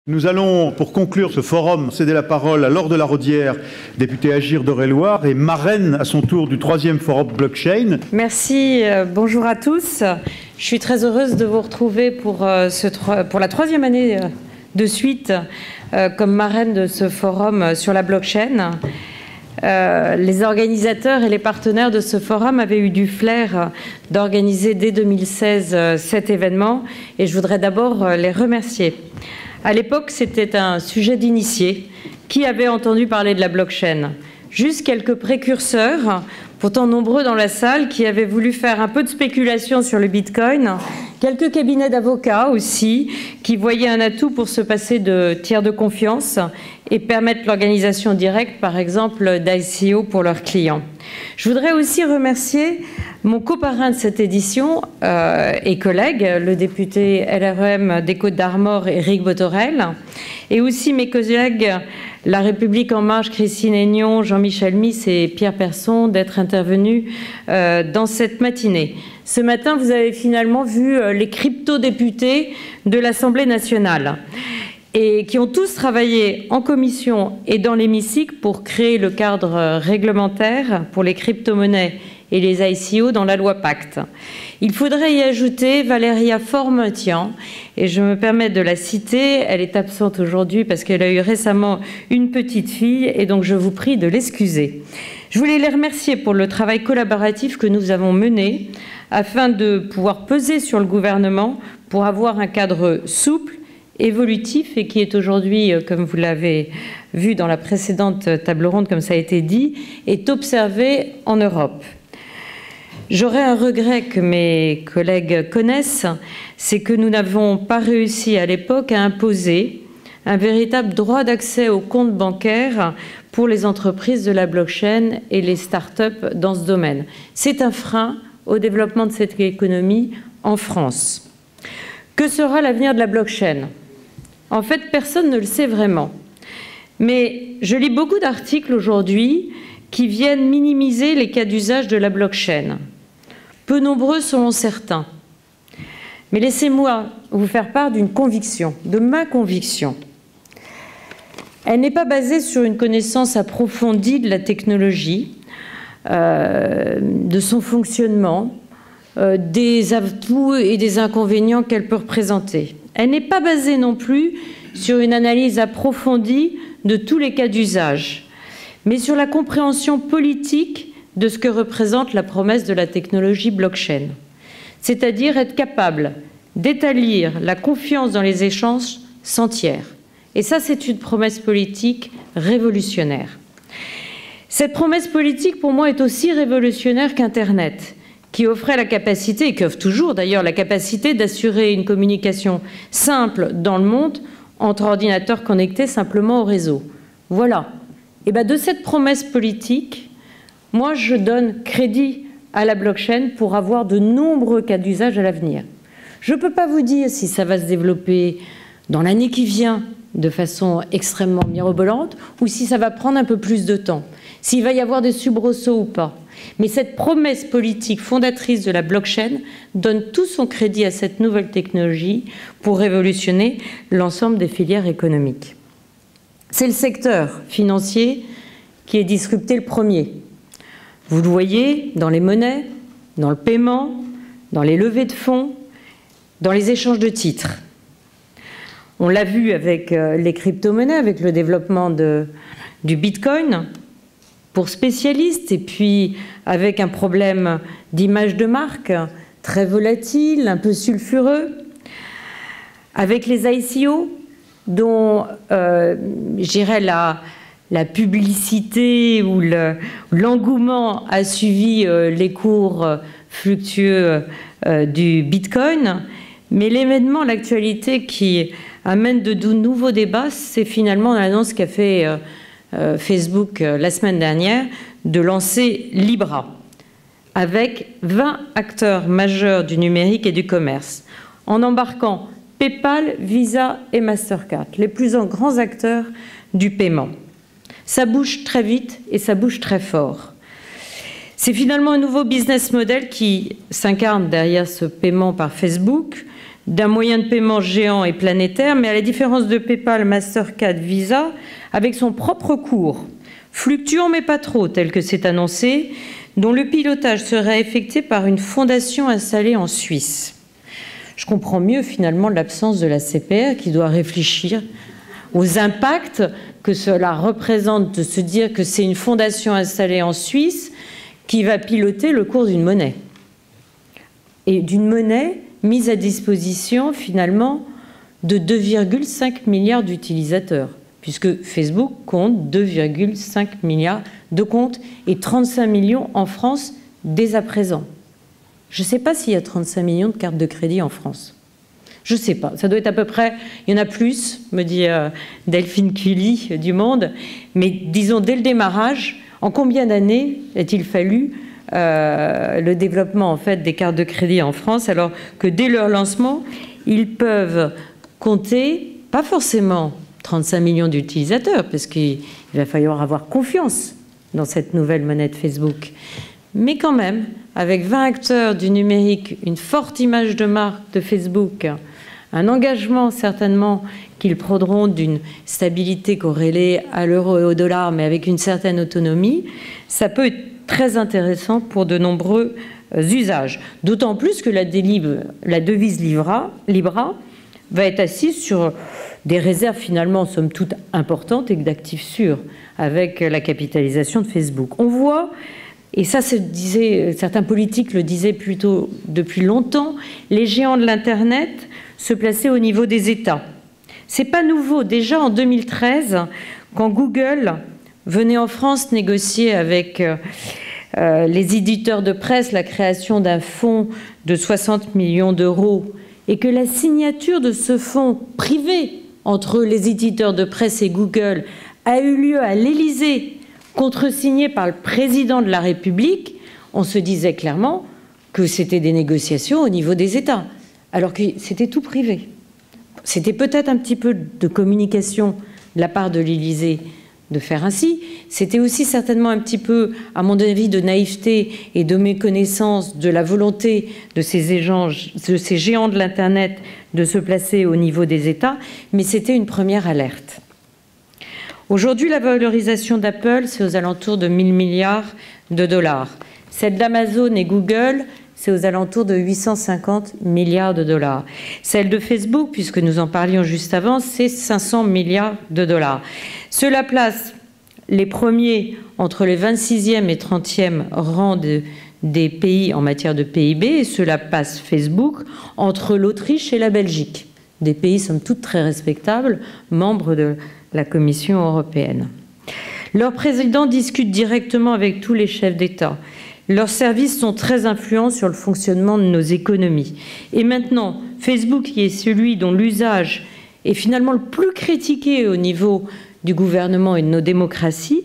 Nous allons, pour conclure ce forum, céder la parole à Laure de la Raudière, députée Agir d'Eure-et-Loir et marraine à son tour du 3e forum blockchain. Merci, bonjour à tous. Je suis très heureuse de vous retrouver pour la 3e année de suite comme marraine de ce forum sur la blockchain. Les organisateurs et les partenaires de ce forum avaient eu du flair d'organiser dès 2016 cet événement et je voudrais d'abord les remercier. À l'époque, c'était un sujet d'initié. Qui avait entendu parler de la blockchain? Juste quelques précurseurs, pourtant nombreux dans la salle, qui avaient voulu faire un peu de spéculation sur le Bitcoin. Quelques cabinets d'avocats aussi, qui voyaient un atout pour se passer de tiers de confiance et permettre l'organisation directe, par exemple, d'ICO pour leurs clients. Je voudrais aussi remercier mon coparrain de cette édition et collègue, le député LREM des Côtes-d'Armor, Éric Botorel, et aussi mes collègues La République En Marche, Christine Aignon, Jean-Michel Miss et Pierre Persson d'être intervenus dans cette matinée. Ce matin, vous avez finalement vu les crypto-députés de l'Assemblée nationale et qui ont tous travaillé en commission et dans l'hémicycle pour créer le cadre réglementaire pour les crypto-monnaies et les ICO dans la loi Pacte. Il faudrait y ajouter Valéria Formenthian, et je me permets de la citer, elle est absente aujourd'hui parce qu'elle a eu récemment une petite fille, et donc je vous prie de l'excuser. Je voulais les remercier pour le travail collaboratif que nous avons mené afin de pouvoir peser sur le gouvernement pour avoir un cadre souple, évolutif et qui est aujourd'hui, comme vous l'avez vu dans la précédente table ronde, comme ça a été dit, est observé en Europe. J'aurais un regret que mes collègues connaissent, c'est que nous n'avons pas réussi à l'époque à imposer un véritable droit d'accès aux comptes bancaires pour les entreprises de la blockchain et les start-up dans ce domaine. C'est un frein au développement de cette économie en France. Que sera l'avenir de la blockchain? En fait, personne ne le sait vraiment. Mais je lis beaucoup d'articles aujourd'hui qui viennent minimiser les cas d'usage de la blockchain. Peu nombreux selon certains. Mais laissez-moi vous faire part d'une conviction, de ma conviction. Elle n'est pas basée sur une connaissance approfondie de la technologie, de son fonctionnement, des atouts et des inconvénients qu'elle peut représenter. Elle n'est pas basée non plus sur une analyse approfondie de tous les cas d'usage, mais sur la compréhension politique de ce que représente la promesse de la technologie blockchain, c'est-à-dire être capable d'établir la confiance dans les échanges sans tiers. Et ça, c'est une promesse politique révolutionnaire. Cette promesse politique, pour moi, est aussi révolutionnaire qu'Internet, qui offrait la capacité, et qui offre toujours d'ailleurs la capacité d'assurer une communication simple dans le monde entre ordinateurs connectés simplement au réseau. Voilà. Et bien de cette promesse politique, moi je donne crédit à la blockchain pour avoir de nombreux cas d'usage à l'avenir. Je ne peux pas vous dire si ça va se développer dans l'année qui vient de façon extrêmement mirobolante ou si ça va prendre un peu plus de temps, s'il va y avoir des soubresauts ou pas. Mais cette promesse politique fondatrice de la blockchain donne tout son crédit à cette nouvelle technologie pour révolutionner l'ensemble des filières économiques. C'est le secteur financier qui est disrupté le premier. Vous le voyez dans les monnaies, dans le paiement, dans les levées de fonds, dans les échanges de titres. On l'a vu avec les crypto-monnaies, avec le développement du Bitcoin, pour spécialistes, et puis avec un problème d'image de marque très volatile, un peu sulfureux, avec les ICO, dont je dirais la publicité ou l'engouement a suivi les cours fluctueux du Bitcoin, mais l'événement, l'actualité qui amène de nouveaux débats, c'est finalement l'annonce qu'a fait Facebook la semaine dernière de lancer Libra avec 20 acteurs majeurs du numérique et du commerce en embarquant PayPal, Visa et Mastercard, les plus grands acteurs du paiement. Ça bouge très vite et ça bouge très fort. C'est finalement un nouveau business model qui s'incarne derrière ce paiement par Facebook, d'un moyen de paiement géant et planétaire, mais à la différence de PayPal, Mastercard, Visa, avec son propre cours, fluctuant mais pas trop, tel que c'est annoncé, dont le pilotage serait effectué par une fondation installée en Suisse. Je comprends mieux finalement l'absence de la CPR qui doit réfléchir aux impacts que cela représente de se dire que c'est une fondation installée en Suisse qui va piloter le cours d'une monnaie. Et d'une monnaie mise à disposition finalement de 2,5 milliards d'utilisateurs, puisque Facebook compte 2,5 milliards de comptes et 35 millions en France dès à présent. Je ne sais pas s'il y a 35 millions de cartes de crédit en France. Je ne sais pas, ça doit être à peu près, il y en a plus, me dit Delphine Cully du Monde, mais disons dès le démarrage, en combien d'années a-t-il fallu le développement en fait des cartes de crédit en France, alors que dès leur lancement, ils peuvent compter, pas forcément 35 millions d'utilisateurs, parce qu'il va falloir avoir confiance dans cette nouvelle monnaie de Facebook, mais quand même, avec 20 acteurs du numérique, une forte image de marque de Facebook, un engagement certainement qu'ils prendront d'une stabilité corrélée à l'euro et au dollar, mais avec une certaine autonomie, ça peut être très intéressant pour de nombreux usages. D'autant plus que la devise Libra va être assise sur des réserves finalement, somme toute, importantes et d'actifs sûrs avec la capitalisation de Facebook. On voit, et ça se disait, certains politiques le disaient plutôt depuis longtemps, les géants de l'Internet se placer au niveau des États. C'est pas nouveau. Déjà en 2013, quand Google venait en France négocier avec les éditeurs de presse la création d'un fonds de 60 millions d'euros et que la signature de ce fonds privé entre les éditeurs de presse et Google a eu lieu à l'Élysée, contresigné par le président de la République, on se disait clairement que c'était des négociations au niveau des États, alors que c'était tout privé. C'était peut-être un petit peu de communication de la part de l'Élysée de faire ainsi. C'était aussi certainement un petit peu, à mon avis, de naïveté et de méconnaissance de la volonté de ces géants de l'Internet de se placer au niveau des États, mais c'était une première alerte. Aujourd'hui, la valorisation d'Apple, c'est aux alentours de 1000 milliards de dollars. Celle d'Amazon et Google, c'est aux alentours de 850 milliards de dollars. Celle de Facebook, puisque nous en parlions juste avant, c'est 500 milliards de dollars. Cela place les premiers entre les 26e et 30e rangs des pays en matière de PIB, et cela passe Facebook entre l'Autriche et la Belgique. Des pays, somme toute, très respectables, membres de la Commission européenne. Leurs présidents discutent directement avec tous les chefs d'État. Leurs services sont très influents sur le fonctionnement de nos économies. Et maintenant, Facebook, qui est celui dont l'usage est finalement le plus critiqué au niveau du gouvernement et de nos démocraties,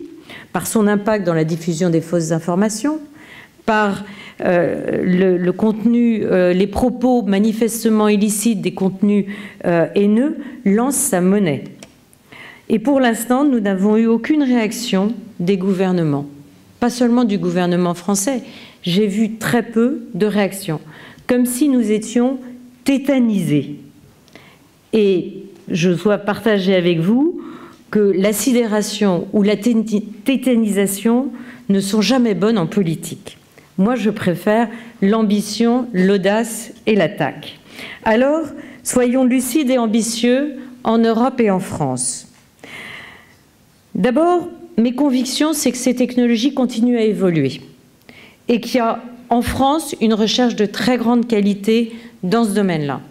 par son impact dans la diffusion des fausses informations, par le contenu, les propos manifestement illicites des contenus haineux, lance sa monnaie. Et pour l'instant, nous n'avons eu aucune réaction des gouvernements. Pas seulement du gouvernement français. J'ai vu très peu de réactions. Comme si nous étions tétanisés. Et je dois partager avec vous que la sidération ou la tétanisation ne sont jamais bonnes en politique. Moi, je préfère l'ambition, l'audace et l'attaque. Alors, soyons lucides et ambitieux en Europe et en France. D'abord, mes convictions, c'est que ces technologies continuent à évoluer et qu'il y a en France une recherche de très grande qualité dans ce domaine-là.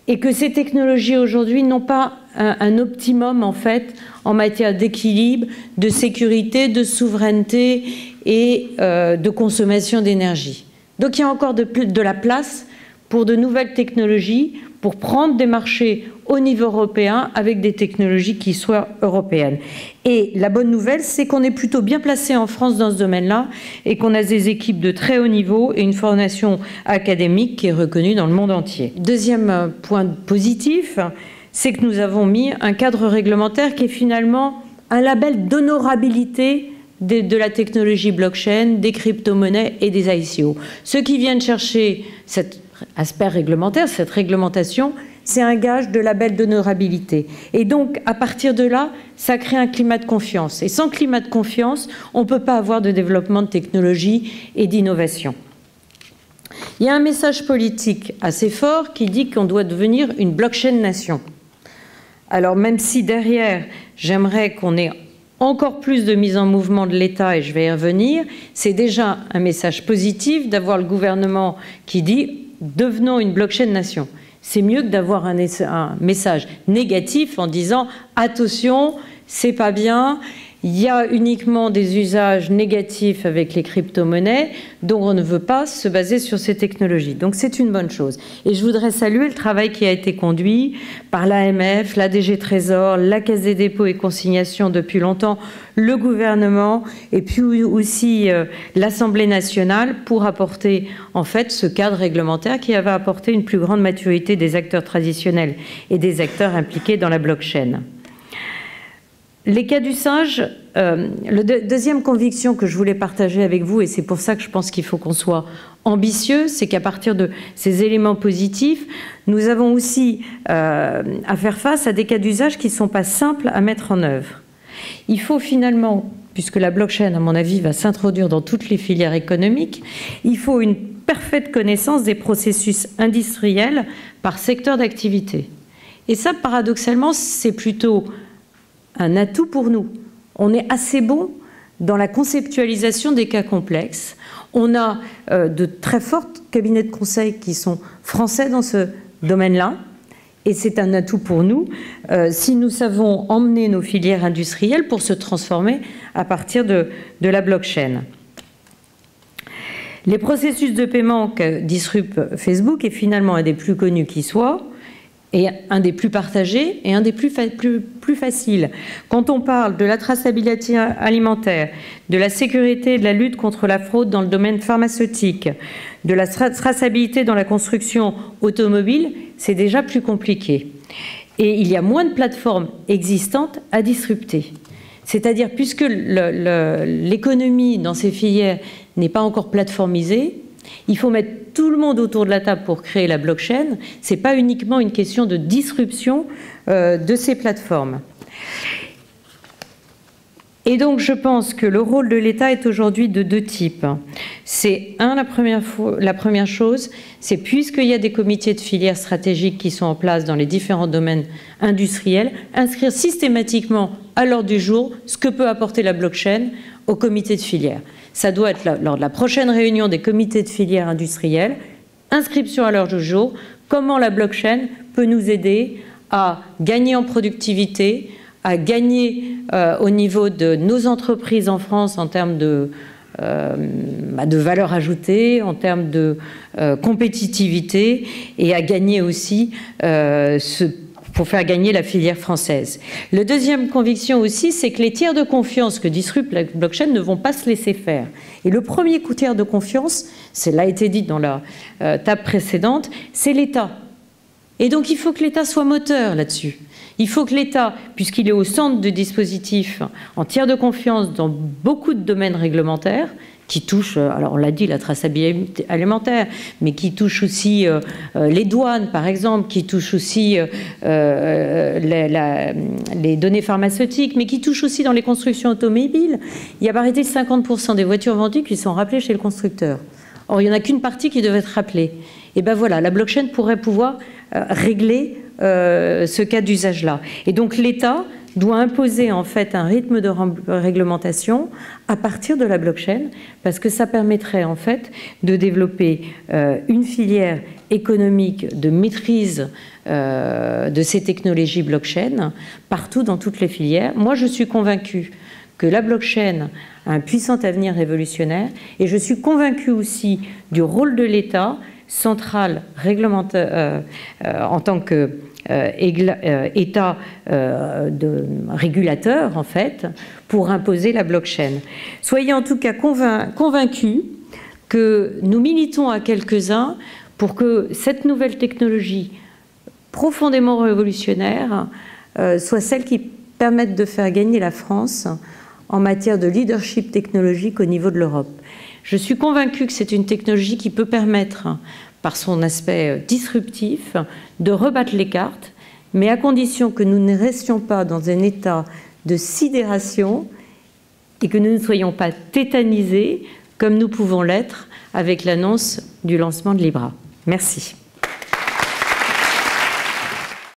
Et que ces technologies aujourd'hui n'ont pas un optimum en fait en matière d'équilibre, de sécurité, de souveraineté et de consommation d'énergie. Donc il y a encore de la place pour de nouvelles technologies, pour prendre des marchés au niveau européen avec des technologies qui soient européennes. Et la bonne nouvelle, c'est qu'on est plutôt bien placé en France dans ce domaine-là et qu'on a des équipes de très haut niveau et une formation académique qui est reconnue dans le monde entier. Deuxième point positif, c'est que nous avons mis un cadre réglementaire qui est finalement un label d'honorabilité de la technologie blockchain, des crypto-monnaies et des ICO. Ceux qui viennent chercher cette aspect réglementaire, cette réglementation, c'est un gage de label d'honorabilité. Et donc, à partir de là, ça crée un climat de confiance. Et sans climat de confiance, on ne peut pas avoir de développement de technologie et d'innovation. Il y a un message politique assez fort qui dit qu'on doit devenir une blockchain nation. Alors, même si derrière, j'aimerais qu'on ait encore plus de mise en mouvement de l'État, et je vais y revenir, c'est déjà un message positif d'avoir le gouvernement qui dit « devenons une blockchain nation ». C'est mieux que d'avoir un message négatif en disant « attention, c'est pas bien, il y a uniquement des usages négatifs avec les crypto-monnaies, donc on ne veut pas se baser sur ces technologies ». Donc c'est une bonne chose. Et je voudrais saluer le travail qui a été conduit par l'AMF, la DG Trésor, la Caisse des dépôts et consignations depuis longtemps, le gouvernement et puis aussi l'Assemblée nationale pour apporter en fait ce cadre réglementaire qui avait apporté une plus grande maturité des acteurs traditionnels et des acteurs impliqués dans la blockchain. Les cas d'usage, deuxième conviction que je voulais partager avec vous, et c'est pour ça que je pense qu'il faut qu'on soit ambitieux, c'est qu'à partir de ces éléments positifs, nous avons aussi à faire face à des cas d'usage qui ne sont pas simples à mettre en œuvre. Il faut finalement, puisque la blockchain, à mon avis, va s'introduire dans toutes les filières économiques, il faut une parfaite connaissance des processus industriels par secteur d'activité. Et ça, paradoxalement, c'est plutôt un atout pour nous. On est assez bon dans la conceptualisation des cas complexes. On a de très forts cabinets de conseil qui sont français dans ce domaine-là, et c'est un atout pour nous si nous savons emmener nos filières industrielles pour se transformer à partir de la blockchain. Les processus de paiement que disrupte Facebook est finalement un des plus connus qui soit, et un des plus partagés et un des plus faciles. Quand on parle de la traçabilité alimentaire, de la sécurité et de la lutte contre la fraude dans le domaine pharmaceutique, de la traçabilité dans la construction automobile, c'est déjà plus compliqué. Et il y a moins de plateformes existantes à disrupter. C'est-à-dire, puisque l'économie dans ces filières n'est pas encore plateformisée, il faut mettre tout le monde autour de la table pour créer la blockchain. Ce n'est pas uniquement une question de disruption de ces plateformes. Et donc, je pense que le rôle de l'État est aujourd'hui de deux types. C'est, la première chose, c'est puisqu'il y a des comités de filières stratégiques qui sont en place dans les différents domaines industriels, inscrire systématiquement à l'ordre du jour ce que peut apporter la blockchain au comité de filière. Ça doit être lors de la prochaine réunion des comités de filière industriels, inscription à l'ordre du jour, comment la blockchain peut nous aider à gagner en productivité, à gagner au niveau de nos entreprises en France en termes de valeur ajoutée, en termes de compétitivité, et à gagner aussi pour faire gagner la filière française. La deuxième conviction aussi, c'est que les tiers de confiance que disrupte la blockchain ne vont pas se laisser faire. Et le premier tiers de confiance, cela a été dit dans la table précédente, c'est l'État. Et donc il faut que l'État soit moteur là-dessus. Il faut que l'État, puisqu'il est au centre du dispositif en tiers de confiance dans beaucoup de domaines réglementaires, qui touchent, alors on l'a dit, la traçabilité alimentaire, mais qui touchent aussi les douanes, par exemple, qui touchent aussi les données pharmaceutiques, mais qui touchent aussi dans les constructions automobiles. Il y a parité de 50% des voitures vendues qui sont rappelées chez le constructeur. Or, il n'y en a qu'une partie qui devait être rappelée. Et bien voilà, la blockchain pourrait pouvoir régler ce cas d'usage-là. Et donc l'État doit imposer en fait un rythme de réglementation à partir de la blockchain, parce que ça permettrait en fait de développer une filière économique de maîtrise de ces technologies blockchain partout dans toutes les filières. Moi, je suis convaincue que la blockchain a un puissant avenir révolutionnaire, et je suis convaincue aussi du rôle de l'État central réglementaire en tant que État régulateur, en fait, pour imposer la blockchain. Soyez en tout cas convaincus que nous militons à quelques-uns pour que cette nouvelle technologie profondément révolutionnaire soit celle qui permette de faire gagner la France en matière de leadership technologique au niveau de l'Europe. Je suis convaincue que c'est une technologie qui peut permettre, par son aspect disruptif, de rebattre les cartes, mais à condition que nous ne restions pas dans un état de sidération et que nous ne soyons pas tétanisés comme nous pouvons l'être avec l'annonce du lancement de Libra. Merci.